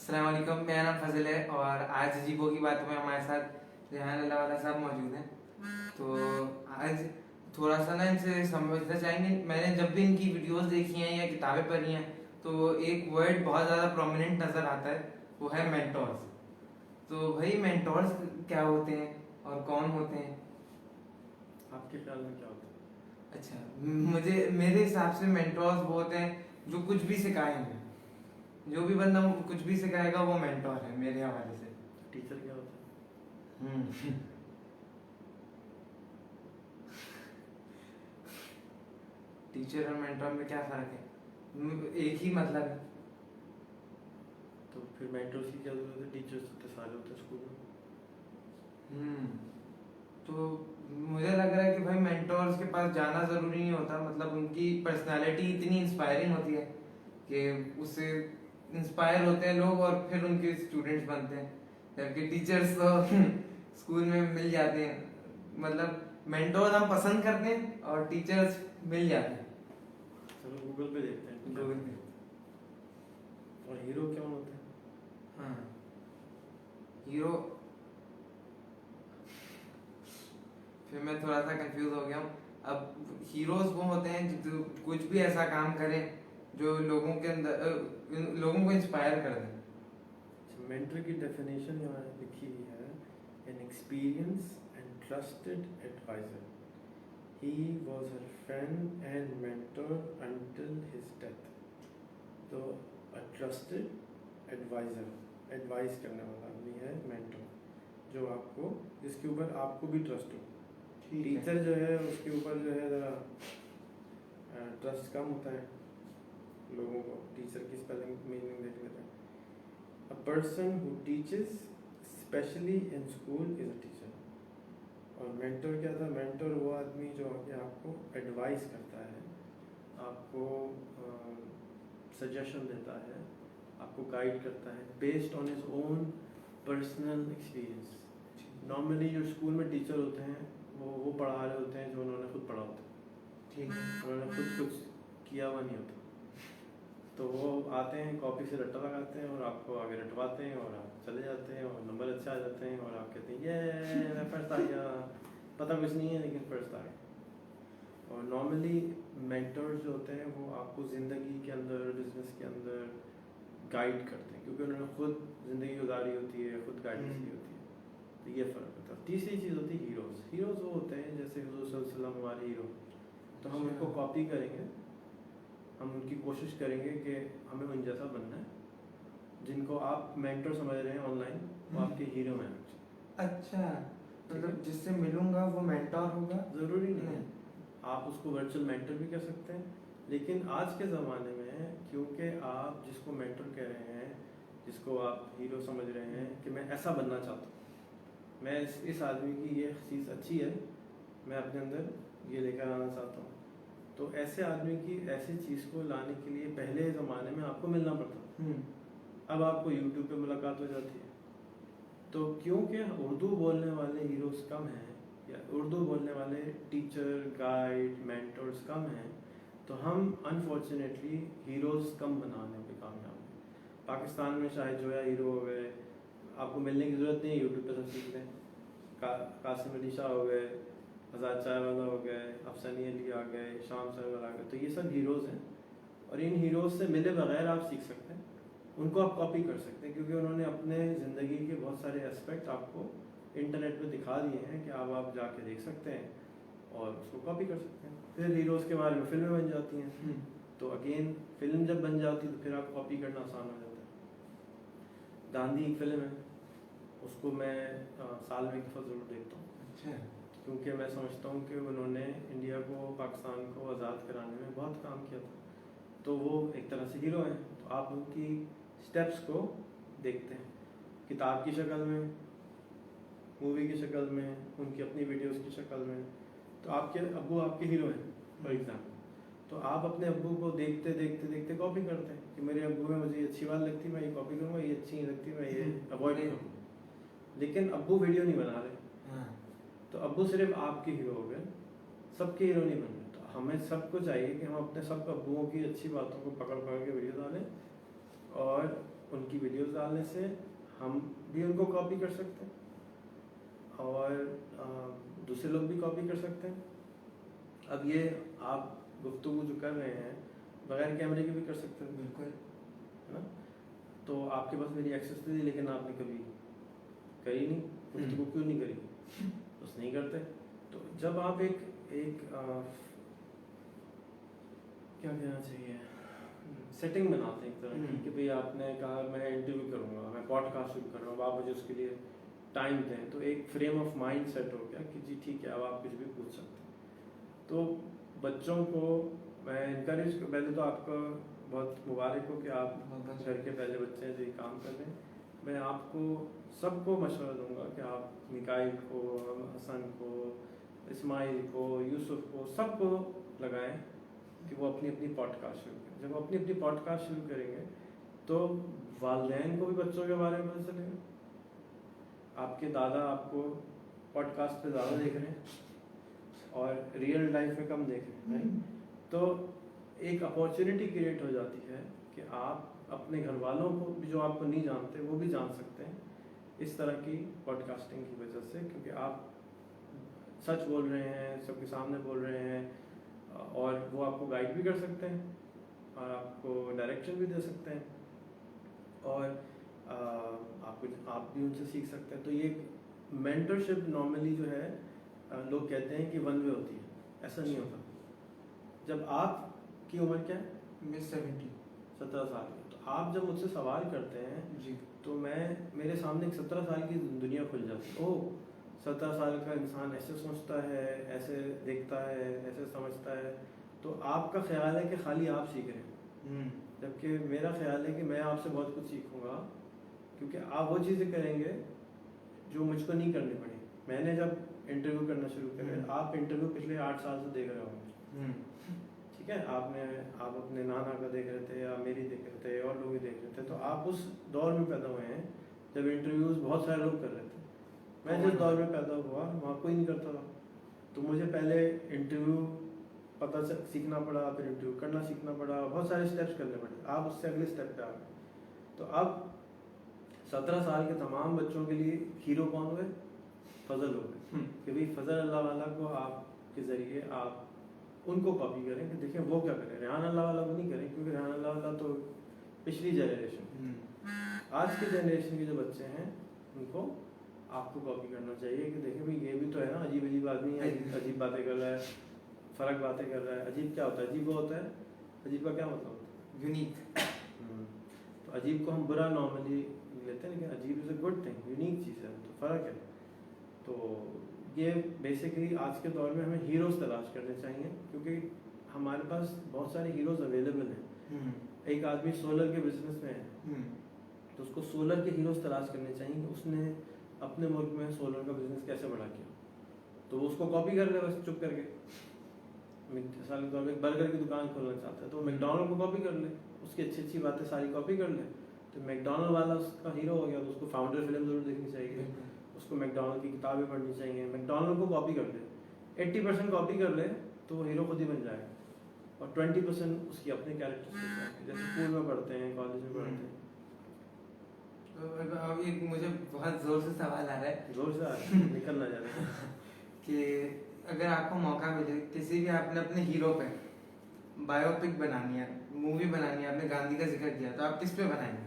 अस्सलाम वालेकुम, मेरा नाम फजल है और आज जीबो की बातों में हमारे साथ रेहान अल्लाह वाला साहब मौजूद हैं। तो आज थोड़ा सा ना इनसे समझना चाहेंगे। मैंने जब भी इनकी वीडियोस देखी हैं या किताबें पढ़ी हैं तो एक वर्ड बहुत ज़्यादा प्रोमिनेंट नज़र आता है, वो है मेंटोर्स। तो भाई मेंटोर्स क्या होते हैं और कौन होते हैं? आपके ख्याल में क्या होता है? अच्छा, मुझे मेरे हिसाब से मेंटोर्स वो होते हैं जो कुछ भी सिखाएंगे। जो भी बंदा कुछ भी सिखाएगा वो मेंटोर है मेरे हवाले से। टीचर क्या होता है? हम्म टीचर और मेंटोर में क्या फर्क है? एक ही मतलब है। तो फिर मेंटर्स की क्या जरूरत है? टीचर्स तो सारे होते हैं स्कूल में। हम्म तो मुझे लग रहा है कि भाई मेंटोर्स के पास जाना जरूरी नहीं होता, मतलब उनकी पर्सनालिटी इतनी इंस्पायरिंग होती है कि उससे इंस्पायर होते हैं लोग और फिर उनके स्टूडेंट्स बनते हैं। जबकि टीचर्स तो स्कूल में मिल जाते हैं, मतलब मेंटोर हम पसंद करते हैं और टीचर्स मिल जाते हैं चलो गूगल पे देखते हैं क्या गूगल होता पे। है। और हीरो क्या होता है? हाँ, हीरो। फिर मैं थोड़ा सा कंफ्यूज हो गया हूँ। अब हीरोज वो होते हैं जो कुछ भी ऐसा काम करें जो लोगों के अंदर लोगों को इंस्पायर कर दे। मेंटर की डेफिनेशन यहाँ लिखी हुई है, an experience and trusted adviser, he was her friend and mentor until his death. तो अ ट्रस्टेड एडवाइजर, एडवाइस करने वाला आदमी है मेंटर, जो आपको, जिसके ऊपर आपको भी ट्रस्ट हो। टीचर जो है उसके ऊपर जो है ज़रा ट्रस्ट कम होता है लोगों को। टीचर की स्पेलिंग मीनिंग देख लेते हैं। A person who teaches specially in school is a teacher. और मेंटर क्या था? मेंटर वो आदमी जो आके आपको एडवाइस करता है, आपको सजेशन देता है, आपको गाइड करता है based on his own personal experience. Normally जो स्कूल में टीचर होते हैं वो पढ़ा रहे होते हैं जो उन्होंने खुद पढ़ा होता है। ठीक है। उन्होंने खुद कुछ किया हुआ नहीं होता। तो वो आते हैं, कॉपी से रट्टा लगाते हैं और आपको आगे रटवाते हैं और आप चले जाते हैं और नंबर अच्छे आ जाते हैं और आप कहते हैं ये मैं फर्स्ट आ गया। पता कुछ नहीं है लेकिन फर्स्ट आ गया। और नॉर्मली मेंटर्स जो होते हैं वो आपको ज़िंदगी के अंदर, बिजनेस के अंदर गाइड करते हैं, क्योंकि उन्होंने खुद ज़िंदगी गुजारी होती है, खुद गाइडेंस दी होती है। तो ये फ़र्क होता है। तीसरी चीज़ होती है हीरोज़। हीरोज़ वो होते हैं जैसे हुज़ूर सल्लल्लाहु अलैहि वसल्लम हमारे हीरो। तो हम उनको कॉपी करेंगे, हम उनकी कोशिश करेंगे कि हमें उन जैसा बनना है। जिनको आप मेंटर समझ रहे हैं ऑनलाइन, वो आपके हीरो हैं। अच्छा, मतलब जिससे मिलूंगा वो मेंटोर होगा? ज़रूरी नहीं है, आप उसको वर्चुअल मेंटर भी कह सकते हैं। लेकिन आज के ज़माने में क्योंकि आप जिसको मेंटर कह रहे हैं, जिसको आप हीरो समझ रहे हैं कि मैं ऐसा बनना चाहता हूँ, मैं इस आदमी की ये चीज़ अच्छी है, मैं अपने अंदर ये लेकर आना चाहता हूँ। तो ऐसे आदमी की ऐसी चीज़ को लाने के लिए पहले ज़माने में आपको मिलना पड़ता। अब आपको यूट्यूब पे मुलाकात हो जाती है। तो क्योंकि उर्दू बोलने वाले हीरोज़ कम हैं या उर्दू बोलने वाले टीचर, गाइड, मेंटर्स कम हैं, तो हम अनफॉर्चुनेटली हीरोज़ कम बनाने पे कामयाब हैं। पाकिस्तान में शाहिद जोया हीरो हो गए, आपको मिलने की ज़रूरत नहीं है, यूट्यूब पे सब सीख लें। कासिम अली शाह हो गए, आज़ाद चाय वाला हो गए, अफसानी अली आ गए, शाम सरवर आ गए। तो ये सब हीरोज़ हैं और इन हीरोज़ से मिले बगैर आप सीख सकते हैं, उनको आप कॉपी कर सकते हैं, क्योंकि उन्होंने अपने ज़िंदगी के बहुत सारे एस्पेक्ट आपको इंटरनेट पे दिखा दिए हैं कि अब आप जाके देख सकते हैं और उसको कॉपी कर सकते हैं। फिर हीरोज़ के बारे में फिल्में बन जाती हैं। तो अगेन फिल्म जब बन जाती है तो फिर आप कॉपी करना आसान हो जाता है। गांधी एक फिल्म है, उसको मैं साल में एक दफ़ा ज़रूर देखता हूँ। अच्छा, क्योंकि मैं समझता हूँ कि उन्होंने इंडिया को, पाकिस्तान को आज़ाद कराने में बहुत काम किया था। तो वो एक तरह से हीरो हैं। तो आप उनकी स्टेप्स को देखते हैं, किताब की शक्ल में, मूवी की शक्ल में, उनकी अपनी वीडियोस की शक्ल में। तो आपके अब्बू आपके हीरो हैं फॉर एग्जाम्पल। तो आप अपने अब्बू को देखते देखते देखते कॉपी करते हैं कि मेरे अब्बू में मुझे ये अच्छी बात लगती, मैं ये कॉपी करूँगा, ये अच्छी नहीं लगती, मैं ये अवॉइड करूँगा। लेकिन अब्बू वीडियो नहीं बना रहे, तो अब्बू सिर्फ आपके हीरो हो गए, सबके हीरो नहीं बन रहे। तो हमें सबको चाहिए कि हम अपने सब अब्बुओं की अच्छी बातों को पकड़ पकड़ के वीडियो डालें और उनकी वीडियोस वीडियोस डालने से हम भी उनको कॉपी कर सकते हैं और दूसरे लोग भी कॉपी कर सकते हैं। अब ये आप गुफ्तगू जो कर रहे हैं बगैर कैमरे के भी कर सकते हैं, बिल्कुल, है ना। तो आपके पास मेरी एक्सेस थी लेकिन आपने कभी करी नहीं, गुफ्तगू क्यों नहीं करी? बस नहीं करते। तो जब आप एक क्या कहना चाहिए, सेटिंग बनाते हैं एक तरह की कि भाई आपने कहा मैं इंटरव्यू करूँगा, मैं पॉडकास्ट शुरू कर रहा हूँ, आप मुझे उसके लिए टाइम दें, तो एक फ्रेम ऑफ माइंड सेट हो गया कि जी ठीक है अब आप कुछ भी पूछ सकते हैं। तो बच्चों को मैं इनकरेज, पहले तो आपका बहुत मुबारक हो कि आप घर के पहले बच्चे हैं जो ये काम कर रहे हैं। मैं आपको सबको मशवरा दूंगा कि आप मिकाइल को, हसन को, इस्माइल को, यूसुफ को, सबको लगाएं कि वो अपनी अपनी पॉडकास्ट शुरू करें। जब वो अपनी अपनी पॉडकास्ट शुरू करेंगे तो वालिदैन को भी बच्चों के बारे में पता चलेगा। आपके दादा आपको पॉडकास्ट पे ज़्यादा देख रहे हैं और रियल लाइफ में कम देख रहे हैं, तो एक अपॉर्चुनिटी क्रिएट हो जाती है कि आप अपने घर वालों को भी जो आपको नहीं जानते वो भी जान सकते हैं इस तरह की पॉडकास्टिंग की वजह से, क्योंकि आप सच बोल रहे हैं, सबके सामने बोल रहे हैं और वो आपको गाइड भी कर सकते हैं और आपको डायरेक्शन भी दे सकते हैं और आप भी उनसे सीख सकते हैं। तो ये मेंटरशिप नॉर्मली जो है लोग कहते हैं कि वन वे होती है, ऐसा नहीं होता। जब आपकी उम्र क्या है? मिस 70 17 साल की, तो आप जब मुझसे सवाल करते हैं जी, तो मेरे सामने एक 17 साल की दुनिया खुल जाती है। ओह 17 साल का इंसान ऐसे सोचता है, ऐसे देखता है, ऐसे समझता है। तो आपका ख्याल है कि खाली आप सीख रहे हैं, जबकि मेरा ख्याल है कि मैं आपसे बहुत कुछ सीखूंगा, क्योंकि आप वो चीज़ें करेंगे जो मुझको नहीं करनी पड़ी। मैंने जब इंटरव्यू करना शुरू करे, आप इंटरव्यू पिछले 8 साल से देख रहे होंगे, ठीक है। आप अपने नाना का देख रहे थे या मेरी देख रहे थे और लोग भी देख रहे थे, तो आप उस दौर में पैदा हुए हैं जब इंटरव्यूज बहुत सारे लोग कर रहे थे। मैं जिस दौर में पैदा हुआ वहाँ कोई नहीं करता था, तो मुझे पहले इंटरव्यू सीखना पड़ा, फिर इंटरव्यू करना सीखना पड़ा, बहुत सारे स्टेप्स करने पड़े। आप उससे अगले स्टेप पे आ गए। तो अब 17 साल के तमाम बच्चों के लिए हीरो कौन हुए? फजल हो गए कि भाई फजल अल्लाह वाला को आपके ज़रिए आप उनको कॉपी करें कि देखें वो क्या करें। रेहान अल्लाह वाला को नहीं करें, क्योंकि रेहान अल्लाह वाला तो पिछली जनरेशन। आज के जनरेशन के जो बच्चे हैं उनको आपको कॉपी करना चाहिए कि देखें भाई ये भी तो है ना, अजीब अजीब आदमी है, अजीब बातें कर रहा है, फ़र्क बातें कर रहा है। अजीब क्या होता है? अजीब वो होता है, अजीब का क्या मतलब होता है? यूनिक। तो अजीब को हम बुरा नॉर्मली लेते हैं, लेकिन अजीब is a good thing, unique चीज़ है, तो फ़र्क है। तो ये बेसिकली आज के दौर में हमें हीरोज़ तलाश करने चाहिए, क्योंकि हमारे पास बहुत सारे हीरोज़ अवेलेबल हैं। एक आदमी सोलर के बिजनेस में है, तो उसको सोलर के हीरोज़ तलाश करने चाहिए। उसने अपने मुल्क में सोलर का बिजनेस कैसे बड़ा किया, तो वो उसको कॉपी कर ले बस चुप करके। मिसाल के तौर पर एक बर्गर की दुकान खोलना चाहता है तो मैकडॉनल्ड को कॉपी कर ले, उसकी अच्छी अच्छी बातें सारी कॉपी कर ले, तो मैकडॉनल्ड वाला उसका हीरो हो गया। तो उसको फाउंडर फिल्म जरूर देखनी चाहिए, उसको मैकडॉनल्ड की किताबें पढ़नी चाहिए, मैकडॉनल्ड को कॉपी कर ले, 80% कॉपी कर ले तो वो हीरो खुद ही बन जाएगा, और 20% उसकी अपने कैरेक्टरिस्टिक्स हैं, जैसे स्कूल में पढ़ते हैं, कॉलेज में पढ़ते हैं। तो अभी मुझे बहुत जोर से सवाल आ रहा है, जोर से आ रहा है, निकल ना जाए कि अगर आपको मौका मिले किसी भी आपने अपने हीरो पे बायोपिक बनानी है, मूवी बनानी है, आपने गांधी का जिक्र किया, तो आप किस पे बनाएंगे?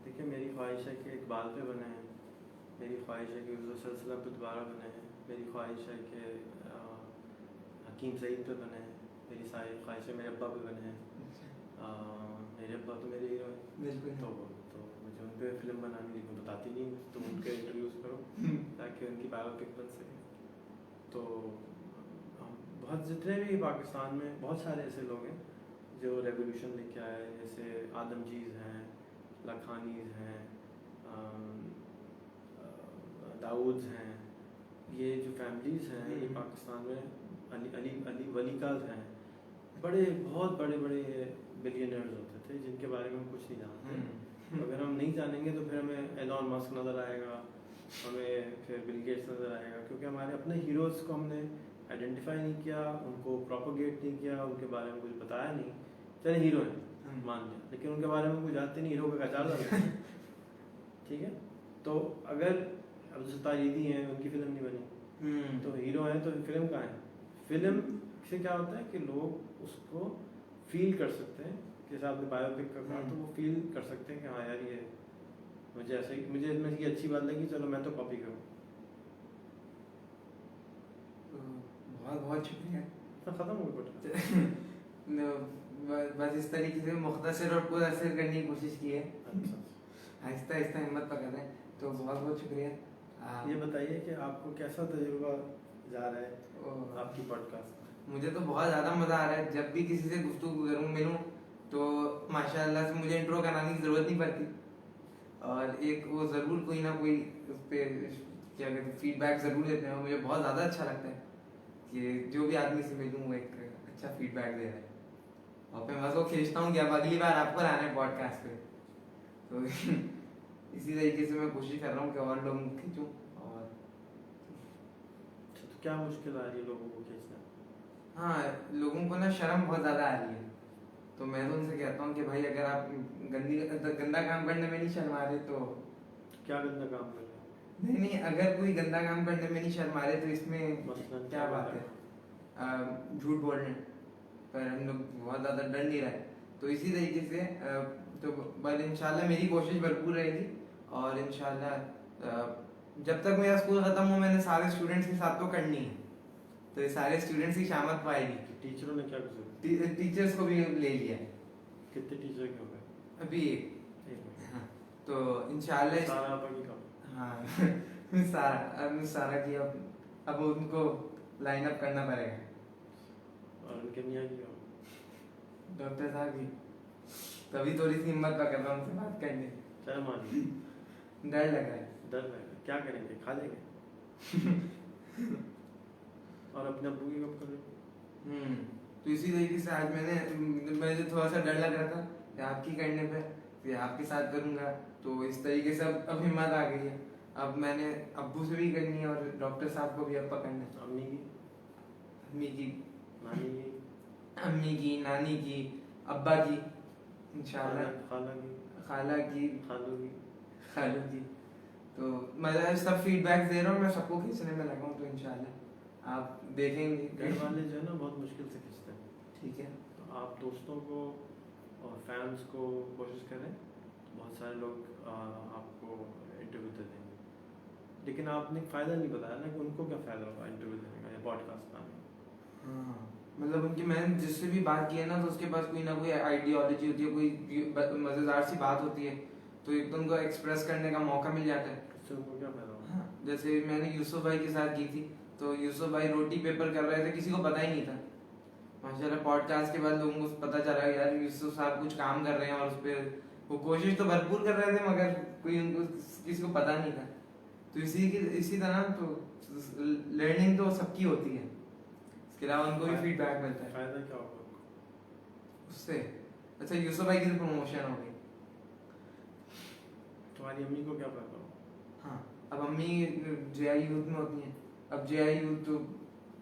देखिए मेरी ख्वाहिश है कि इकबाल पे बने हैं, मेरी ख्वाहिश है कि उस सिलसिला पे दोबारा बने हैं, मेरी ख्वाहिश है कि हकीम सईद पे बने हैं, मेरी सारी ख्वाहिश है मेरे अब्बा पे बने हैं। मेरे अब्बा तो मेरे हीरो हैं, तो मुझे उन पर फिल्म बनानी, लेकिन बताती नहीं, तो उनके इंटरव्यूज़ करो ताकि उनकी बायोपिक बन सके। तो बहुत जितने भी पाकिस्तान में बहुत सारे ऐसे लोग हैं जो रेवोल्यूशन लेके आए, जैसे आदमजीज़ हैं, लखानीज़ हैं, दाऊद्स हैं, ये जो फैमिलीज़ हैं ये पाकिस्तान में अली वलीकाज़ हैं, बहुत बड़े बड़े बिलियनर्स होते थे जिनके बारे में हम कुछ नहीं जानते। अगर हम नहीं जानेंगे तो फिर हमें एलॉन मस्क नज़र आएगा, हमें फिर बिल गेट्स नज़र आएगा, क्योंकि हमारे अपने हीरोज़ को हमने आइडेंटिफाई नहीं किया, उनको प्रोपोगेट नहीं किया, उनके बारे में कुछ बताया नहीं। चले हीरो हैं, मान लिया, लेकिन उनके बारे में कोई जानते नहीं, हीरो का अचार था। ठीक है, तो अगर अब जैसे ताजीदी हैं, उनकी फिल्म नहीं बनी, तो हीरो हैं तो फिल्म कहाँ है? फिल्म से क्या होता है कि लोग उसको फील कर सकते हैं, जैसे आपने बायोपिक का कहा, तो वो फील कर सकते हैं कि हाँ यार ये मुझे ऐसे ही, मुझे इसमें ये अच्छी बात लगी, चलो मैं तो कॉपी करूँ। बहुत बहुत शुक्रिया। तो ख़त्म हो गया। बस इस तरीके से मुख्तसर और पुरअसर करने की कोशिश की है। अच्छा, आहिस्ता आहिस्ता हिम्मत पकड़ रहे हैं, तो बहुत बहुत शुक्रिया। ये बताइए कि आपको कैसा तजुर्बा जा रहा है आपकी पॉडकास्ट? मुझे तो बहुत ज़्यादा मज़ा आ रहा है, जब भी किसी से गुफ्तगू करूँ मिलूँ तो माशाल्लाह से मुझे इंट्रो कराने की ज़रूरत नहीं पड़ती, और एक वो ज़रूर कोई ना कोई उस पर क्या कहते हैं फीडबैक ज़रूर देते हैं, और मुझे बहुत ज़्यादा अच्छा लगता है कि जो भी आदमी से मिलूँ वो एक अच्छा फीडबैक दे रहा है, और मैं बस वो खींचता हूँ कि अब अगली बार आपको आना है पॉडकास्ट पे। तो इसी तरीके से मैं कोशिश कर रहा हूँ कि और लोग खींचूँ। और तो क्या मुश्किल आ रही है लोगों को खींचना? हाँ, लोगों को ना शर्म बहुत ज़्यादा आ रही है, तो मैं तो उनसे कहता हूँ कि भाई अगर आप गंदा काम करने में नहीं शर्मा रहे तो क्या गंदा काम कर रहे हैं? नहीं नहीं, अगर कोई गंदा काम करने में नहीं शर्मा रहे तो इसमें मसलन क्या बात है? झूठ बोल रहे हैं, पर हम लोग बहुत ज़्यादा डर नहीं रहे। तो इसी तरीके से तो बस इंशाल्लाह मेरी कोशिश भरपूर रहेगी, और इंशाल्लाह जब तक मेरा स्कूल ख़त्म हो मैंने सारे स्टूडेंट्स के साथ तो करनी है, तो ये सारे स्टूडेंट्स की शामत पाएगी। टीचरों ने क्या कसूर? टीचर्स को भी ले लिया है। कितने टीचर के हो गए? अभी एक मिनट। हाँ, तो इंशाल्लाह सारा आपा की काम? हाँ सारा की अब उनको लाइन अप करना पड़ेगा। और उनके मियाँ की काम? डॉक्टर साहब की, तभी थोड़ी सी हिम्मत पकड़ रहा हूँ उनसे बात करने। चाहे मानी डर लग रहा है। डर लगेगा, क्या करेंगे, खा लेंगे? और अपने अब्बू की कब करें? तो इसी तरीके से आज मुझे थोड़ा सा डर लग रहा था कि आपकी करने पे, कि आपके साथ करूँगा, तो इस तरीके से अब हिम्मत आ गई है। अब मैंने अब्बू से भी करनी है और डॉक्टर साहब को भी अब पकड़ना है। अम्मी की? अम्मी की, नानी की? अम्मी की, नानी की, अब्बा की, इंशाल्लाह खाला की? खाला की, खालू की? खालू की। तो मैं सब फीडबैक दे रहा हूँ, मैं सबको खींचने में लगा हूँ, तो इंशाल्लाह आप देखेंगे। घर वाले जो है ना बहुत मुश्किल से खींचते हैं। ठीक है, तो आप दोस्तों को और फैंस को कोशिश करें, बहुत सारे लोग आपको इंटरव्यू दे देंगे, लेकिन आपने फ़ायदा नहीं बताया ना कि उनको क्या फ़ायदा होगा इंटरव्यू देने का या पॉडकास्ट में आने का। हाँ मतलब उनकी, मैंने जिससे भी बात की है ना, तो उसके पास कोई ना कोई आइडियोलॉजी होती है, कोई मज़ेदार सी बात होती है, तो एक तो उनको एक्सप्रेस करने का मौका मिल जाता है। इससे उनको क्या फ़ायदा होगा? हाँ, जैसे मैंने यूसुफ भाई के साथ की थी, तो यूसुफ भाई रोटी पेपर कर रहे थे, किसी को पता ही नहीं था। माशाल्लाह पॉडकास्ट के बाद लोगों को पता चला यार यूसुफ साहब कुछ काम कर रहे हैं, और उस पर वो कोशिश तो भरपूर कर रहे थे, मगर कोई उनको किसी को पता नहीं था। तो इसी तरह तो लर्निंग तो सबकी होती है, इसके अलावा उनको भी फीडबैक मिलता है। फ़ायदा क्या होगा उनको उससे? अच्छा, यूसुफ भाई की प्रमोशन हो गई। तुम्हारी अम्मी को क्या फ़ायदा होगा? हाँ, अब अम्मी जेआई यूथ में होती हैं, अब जेआई यूथ तो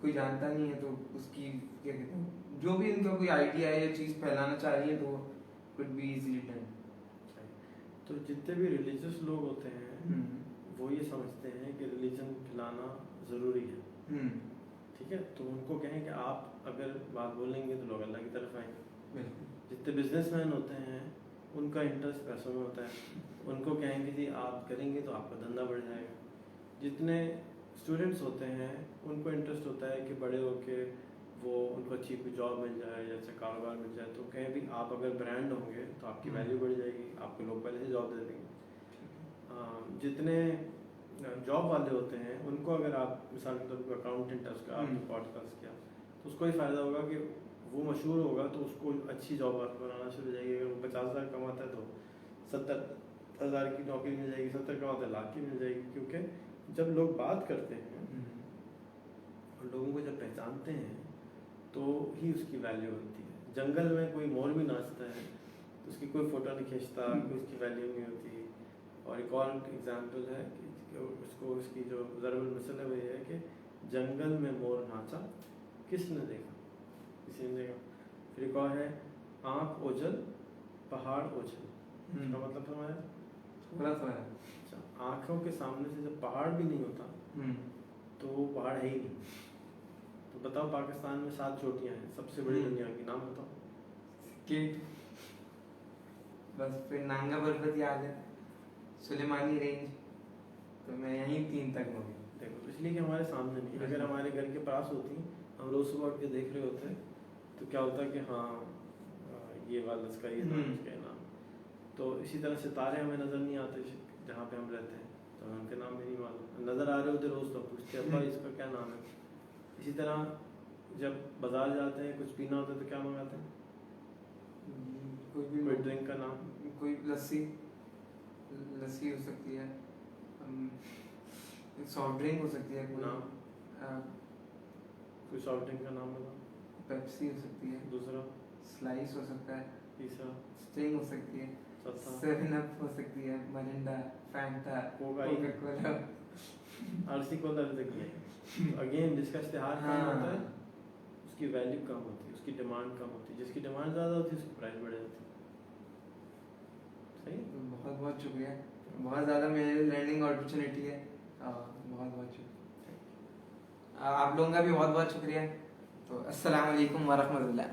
कोई जानता नहीं है, तो उसकी क्या कहते हैं, जो भी इनका कोई आइडिया है या चीज़ फैलाना चाह रही है, तो कुड बी इजीली डन। तो जितने भी रिलीजियस लोग होते हैं वो ये समझते हैं कि रिलीजन फैलाना ज़रूरी है। ठीक है, तो उनको कहें कि आप अगर बात बोलेंगे तो लोग अल्लाह की तरफ आएंगे। जितने बिजनेसमैन होते हैं उनका इंटरेस्ट पैसों में होता है, उनको कहेंगे जी आप करेंगे तो आपका धंधा बढ़ जाएगा। जितने स्टूडेंट्स होते हैं उनको इंटरेस्ट होता है कि बड़े होके वो उनको अच्छी कोई जॉब मिल जाए या अच्छा कारोबार मिल जाए, तो कहें भी आप अगर ब्रांड होंगे तो आपकी वैल्यू बढ़ जाएगी, आपको लोग पहले से जॉब दे देंगे। जितने जॉब वाले होते हैं उनको अगर आप मिसाल के तौर पर अकाउंटेंट है उसका आपने पॉडकास्ट किया तो उसको ही फ़ायदा होगा कि वो मशहूर होगा, तो उसको अच्छी जॉब बनाना शुरू हो जाएगी। अगर वो 50,000 कमाता है तो 70,000 की नौकरी मिल जाएगी, 70 कमाता है लाख की मिल जाएगी। क्योंकि जब लोग बात करते हैं और लोगों को जब पहचानते हैं तो ही उसकी वैल्यू होती है। जंगल में कोई मोर भी नाचता है तो उसकी कोई फ़ोटो नहीं खींचता, कोई उसकी वैल्यू नहीं होती। और एक और एग्जांपल है कि उसको उसकी जो ज़रूर मिसल है वो ये है कि जंगल में मोर नाचा किसने देखा, किसी ने देखा। फिर एक और है आँख ओझल पहाड़ ओझल, इसका मतलब समझा? थोड़ा थोड़ा। अच्छा, आँखों के सामने से जब पहाड़ भी नहीं होता तो वो पहाड़ है ही नहीं। तो बताओ, पाकिस्तान में 7 चोटियाँ हैं, सबसे बड़ी दुनिया की, नाम बताओ। कि बस फिर नांगा पर्वत याद है, सुलेमानी रेंज, तो मैं यहीं 3 तक हो गया। देखो, इसलिए कि हमारे सामने नहीं, अगर हमारे घर के पास होती, हम रोज सुबह उठ के देख रहे होते, तो क्या होता कि हाँ ये वाला इसका ये नाम, इसका ये नाम। तो इसी तरह सितारे हमें नज़र नहीं आते जहाँ पे हम रहते हैं, तो हमें उनके नाम भी नहीं मालूम। नज़र आ रहे होते रोज़ तो पूछते अब्बा इसका क्या नाम है। इसी तरह जब बाजार जाते हैं, कुछ पीना होता है तो क्या मंगाते हैं? कोई ड्रिंक का नाम, कोई लस्सी, लस्सी हो सकती है, सॉफ्ट ड्रिंक हो सकती है, नाम, कोई सॉफ्ट ड्रिंक का नाम बताओ। पेप्सी हो सकती है, दूसरा, स्लाइस हो सकता है, तीसरा, स्टिंग हो सकती है, चौथा, 7 अप हो सकती है, Mirinda, Fanta, Coca Cola, RC को दर्ज किया। अगेन जिसका इश्तिहार कम होता है उसकी वैल्यू कम होती है, उसकी डिमांड कम होती है, जिसकी डिमांड ज़्यादा होती है उसकी प्राइस बढ़ जाती है। सही। बहुत बहुत शुक्रिया, बहुत ज़्यादा मेरे लिए लर्निंग अपॉर्चुनिटी है, बहुत बहुत शुक्रिया। आप लोगों का भी बहुत बहुत शुक्रिया। तो अस्सलाम वालेकुम व रहमतुल्लाह।